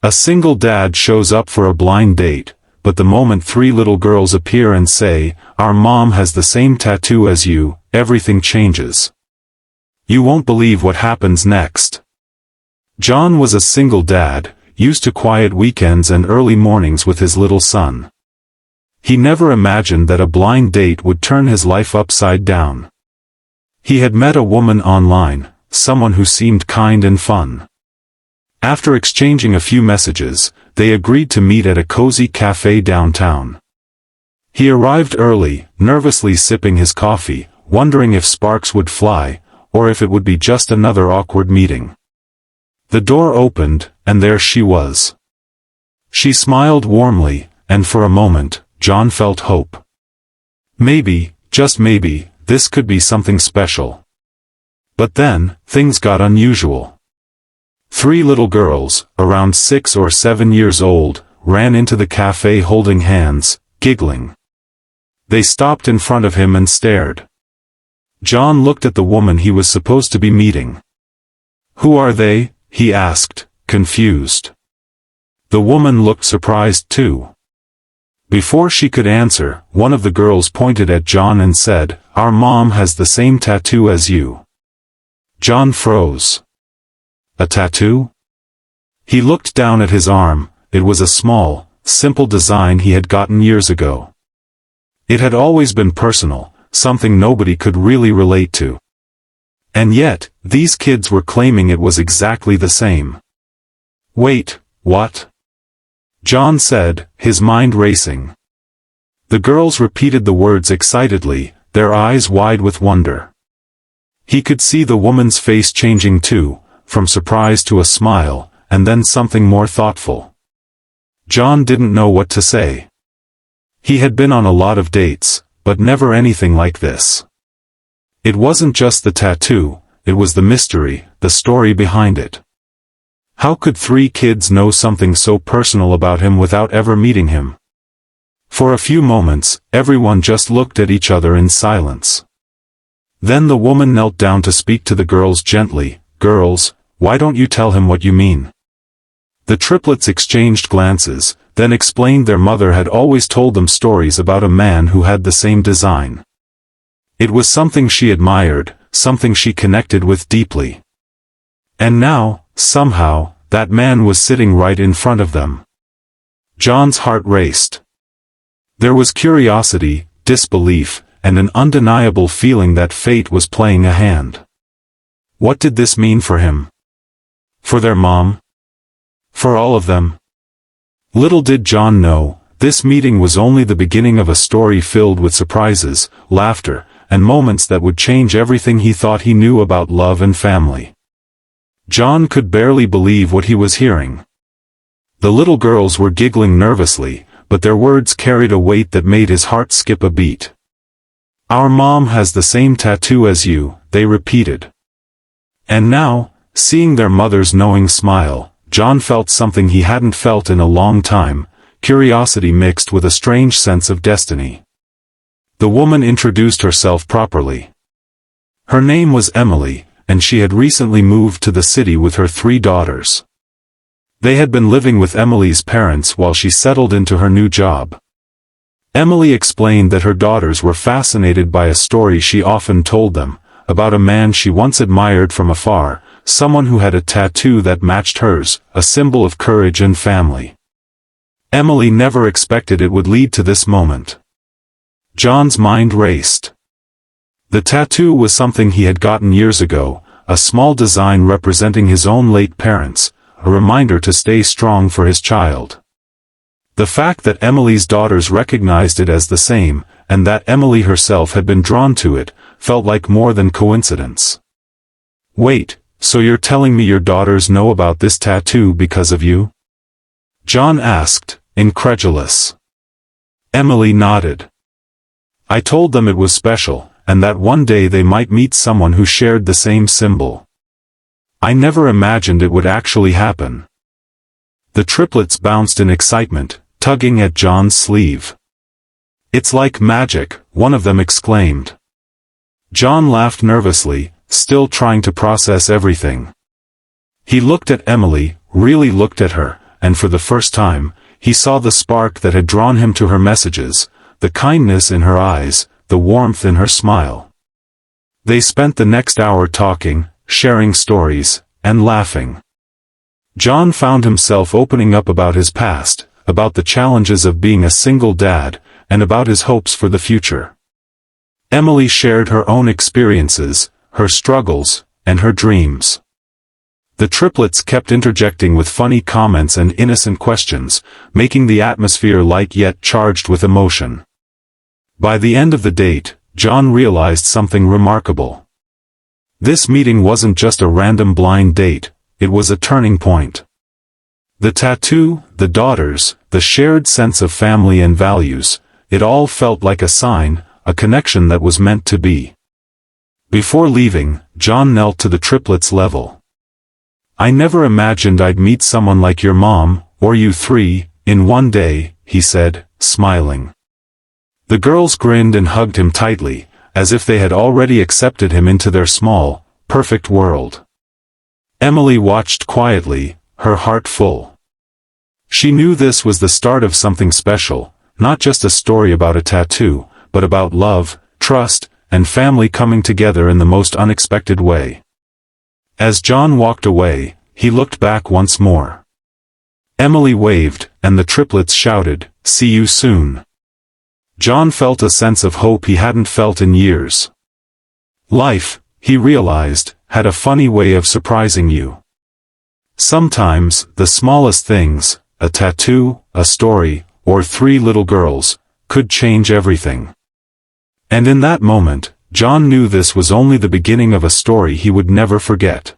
A single dad shows up for a blind date, but the moment three little girls appear and say, "Our mom has the same tattoo as you," everything changes. You won't believe what happens next. John was a single dad, used to quiet weekends and early mornings with his little son. He never imagined that a blind date would turn his life upside down. He had met a woman online, someone who seemed kind and fun. After exchanging a few messages, they agreed to meet at a cozy cafe downtown. He arrived early, nervously sipping his coffee, wondering if sparks would fly, or if it would be just another awkward meeting. The door opened, and there she was. She smiled warmly, and for a moment, John felt hope. Maybe, just maybe, this could be something special. But then, things got unusual. Three little girls, around 6 or 7 years old, ran into the cafe holding hands, giggling. They stopped in front of him and stared. John looked at the woman he was supposed to be meeting. "Who are they?" he asked, confused. The woman looked surprised too. Before she could answer, one of the girls pointed at John and said, "Our mom has the same tattoo as you." John froze. A tattoo? He looked down at his arm. It was a small, simple design he had gotten years ago. It had always been personal, something nobody could really relate to. And yet, these kids were claiming it was exactly the same. "Wait, what?" John said, his mind racing. The girls repeated the words excitedly, their eyes wide with wonder. He could see the woman's face changing too, from surprise to a smile, and then something more thoughtful. John didn't know what to say. He had been on a lot of dates, but never anything like this. It wasn't just the tattoo, it was the mystery, the story behind it. How could three kids know something so personal about him without ever meeting him? For a few moments, everyone just looked at each other in silence. Then the woman knelt down to speak to the girls gently. "Girls, why don't you tell him what you mean?" The triplets exchanged glances, then explained their mother had always told them stories about a man who had the same design. It was something she admired, something she connected with deeply. And now, somehow, that man was sitting right in front of them. John's heart raced. There was curiosity, disbelief, and an undeniable feeling that fate was playing a hand. What did this mean for him? For their mom? For all of them? Little did John know, this meeting was only the beginning of a story filled with surprises, laughter, and moments that would change everything he thought he knew about love and family. John could barely believe what he was hearing. The little girls were giggling nervously, but their words carried a weight that made his heart skip a beat. "Our mom has the same tattoo as you," they repeated. And now, seeing their mother's knowing smile, John felt something he hadn't felt in a long time, curiosity mixed with a strange sense of destiny. The woman introduced herself properly. Her name was Emily, and she had recently moved to the city with her 3 daughters. They had been living with Emily's parents while she settled into her new job. Emily explained that her daughters were fascinated by a story she often told them, about a man she once admired from afar, someone who had a tattoo that matched hers, a symbol of courage and family. Emily never expected it would lead to this moment. John's mind raced. The tattoo was something he had gotten years ago, a small design representing his own late parents, a reminder to stay strong for his child. The fact that Emily's daughters recognized it as the same, and that Emily herself had been drawn to it, felt like more than coincidence. "Wait, so you're telling me your daughters know about this tattoo because of you?" John asked, incredulous. Emily nodded. "I told them it was special, and that one day they might meet someone who shared the same symbol. I never imagined it would actually happen." The triplets bounced in excitement, tugging at John's sleeve. "It's like magic," one of them exclaimed. John laughed nervously, still trying to process everything. He looked at Emily, really looked at her, and for the first time, he saw the spark that had drawn him to her messages, the kindness in her eyes, the warmth in her smile. They spent the next hour talking, sharing stories, and laughing. John found himself opening up about his past, about the challenges of being a single dad, and about his hopes for the future. Emily shared her own experiences, her struggles, and her dreams. The triplets kept interjecting with funny comments and innocent questions, making the atmosphere light yet charged with emotion. By the end of the date, John realized something remarkable. This meeting wasn't just a random blind date, it was a turning point. The tattoo, the daughters, the shared sense of family and values, it all felt like a sign, a connection that was meant to be. Before leaving, John knelt to the triplets' level. "I never imagined I'd meet someone like your mom, or you three, in one day," he said, smiling. The girls grinned and hugged him tightly, as if they had already accepted him into their small, perfect world. Emily watched quietly, her heart full. She knew this was the start of something special, not just a story about a tattoo, but about love, trust, and family coming together in the most unexpected way. As John walked away, he looked back once more. Emily waved, and the triplets shouted, "See you soon." John felt a sense of hope he hadn't felt in years. Life, he realized, had a funny way of surprising you. Sometimes, the smallest things, a tattoo, a story, or 3 little girls, could change everything. And in that moment, John knew this was only the beginning of a story he would never forget.